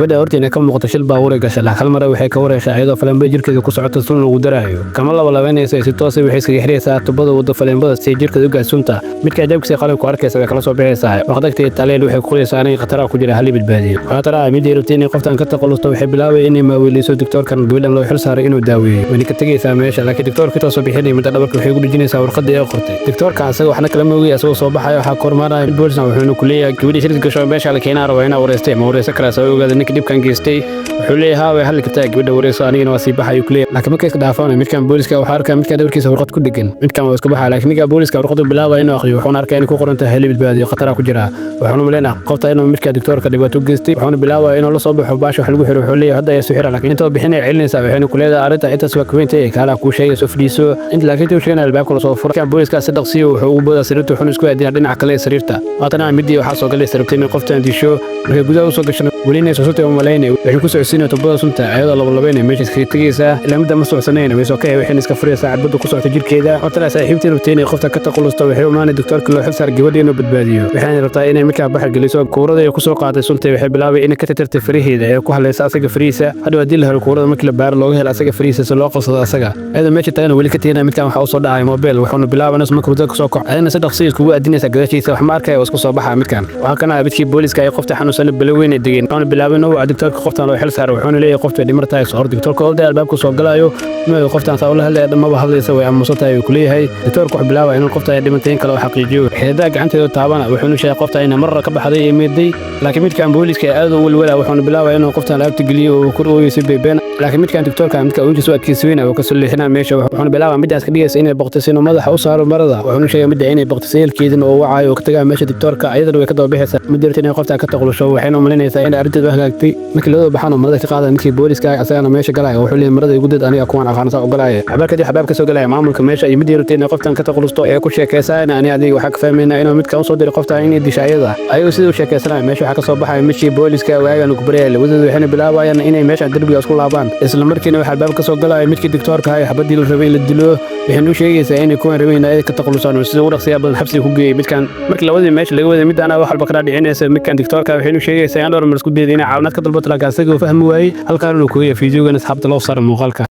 gabadha hortiina ka muuqata shil baabuur ay gashay hal mar waxay ka wareysay iyadoo faleemada jirkeeda ku socota sun lagu daraayo kama labanaysa si toos ah waxay iskaga xiraysaa tubada wada faleemada si jirkeeda u gaarsunta midka jabkiisa qalab ku arkaysa way kala soo bixaysaa waqtigii taleel waxay ku qoraysaa inay khatar ku jira hal badbaadiyo khatar mid yartiin qoftan ka taqalusto waxay bilaabay inay maawiliso doctorkan gabadhan loo xil saaray inuu daaweeyo wani ka tagaysaa meesha laakiin doctorka taasoo bixinay mid dhabarka waxay ku dhijinaysaa warqad ay qortay doctorka asaga waxna kala moogay asoo soo baxay waxa kormaanay booliska wuxuu ku leeyahay gabadha shirka gasho meesha la keenaa rabo inaa wareystay ma wareysa kara soo ogaada ninka dibkan geystay wuxuu leeyahay way hal ka taag gabadha wareyso anigana waa sii baxay ku leeyahay laakiin markay iska dhaafaan midkan booliska waxa arkaa midkan dhabarkiisa warqad ku dhigan midkan waa iska baxay laakiin ninka booliska warqad u bilaabay inuu akhriyo wuxuu arkay in ku qoran tahay hal badbaadiyo khatar ku jira wuxuu maleynaa qofta inuu midka doctorka dhibaato geystay wuxuu bilaabay inuu la soo baxo baash wax lagu xiro wuxuu leeyahay hadda ay soo xira laakiin inta bixinay celinaysa waxay ku leedahay arinta inta soo kuweentay kala ku sheegay soo fadhiiso inta laakiin tuu sheegay albaabka la soo furay kan booliska sadaqsiyo wuxuu u boodaa sariirta wuxuu isku aadiyay dhinaca kale sariirta waatana midii waxa soo galay sariirta in qoftan disho markay gudaha soo gashay waliina soo soo maleynay waxay ku socodsiinay tubada sunta ayada labayn meesha iska tagaysa ilaa mid ma socodsaneen way soo kay waxay iska furaysaa cadbada ku socota jirkeeda waatana saaxiibteedu teenay qofta ka taqulusto waxay u maanay doctorka loo xil saar gabadha inuu badbaadiyo waxay rabtaa inay markaa baxal geliso kuurada ay ku soo qaaday sunta waxay bilaabay inay ka tirtirtay fariheeda ee ku halaysa asaga fariisa hadhow hadii la helo kuurada markii la baaro looga helo asaga fariisa si loo qabsado asaga ayada meesha taagana weli ka teena midkan waxa uu soo dhacay mobile wuxuuna bilaabay inuu markuu dadka soo kaco ayna saddex si iskugu adinaysa gadaashiisa wax ma arkay oo isku soo baxa midkan waxa kana midkii booliska ay qofta xanuunsan biloween degeen aan bilaabay inuu doctorka qoftan loo xil saaro wuxuuna leeyahay qofta dhimartaay soo doctorka oo albaabka soo galayo ma qoftan saa u hadlay dhamaba hadlaysa way amusatay ku leeyahay doctorka wax bilaabay inuu qofta dhimanteen kala xaqiijiyo xeedaa gacanteeda taabana wuxuuna sheegay qofta inay mar ka baxday meeday laakiin midkan booliska aad u walwala wuxuuna bilaabay inuu qoftan laabta galiyo oo ku ooyay beebeen laakiin midkan doctorka midka uu soo adkaysiin oo ka soo leexina meesha wuxuuna bilaabay midaas ka dhigaysa inay boqtaysiin madaxa u saaro marada wuxuuna sheegay mid inay boqtaysiilkeedin oo wacay oo ka tagaa meesha doctorka ayadana way ka daba bixaysaa mudirta inay qofta ka taqlusho waxayna malinaysaa in arrinteedu hagaagtay markii loo baxano marada ka qaadan midkii booliska asagana meesha galay wuxuu leeyahay marada igu dad aniga kuwan aqaansa u galay xabaabka soo galay maamulka meesha iyo mudirta inay qoftan ka taqlusto ee ku sheekaysan ani adiga waxa ka fahmeynaa inuu midka soo diray qofta inay dishayada ayuu sidoo sheekaysanay meesha waxa ka soo baxay midkii booliska waagan ku bareeyay wadada waxayna bilaabayaan inay meesha darbiga isku laabaan isla markiina waxa albaabka soo galay midkii doctorka ay xabadii la rabay in la dilo waxay u sheegaysaa inay ku rabeen inay ka taqlusaan sida uu dhaqsiya badan xabsi ku geeyay midkan markii labadii meesha laga waday mid ana wax walba ka dhicinaysa midkan doctorka waxay u sheegaysaa in dhowr mar isku deeday inay caawinad ka dalbato laakiin asaga fahmi waayay halkaan uu ku yeeyo fiidiyogan asxaabta loo saaray muuqaalka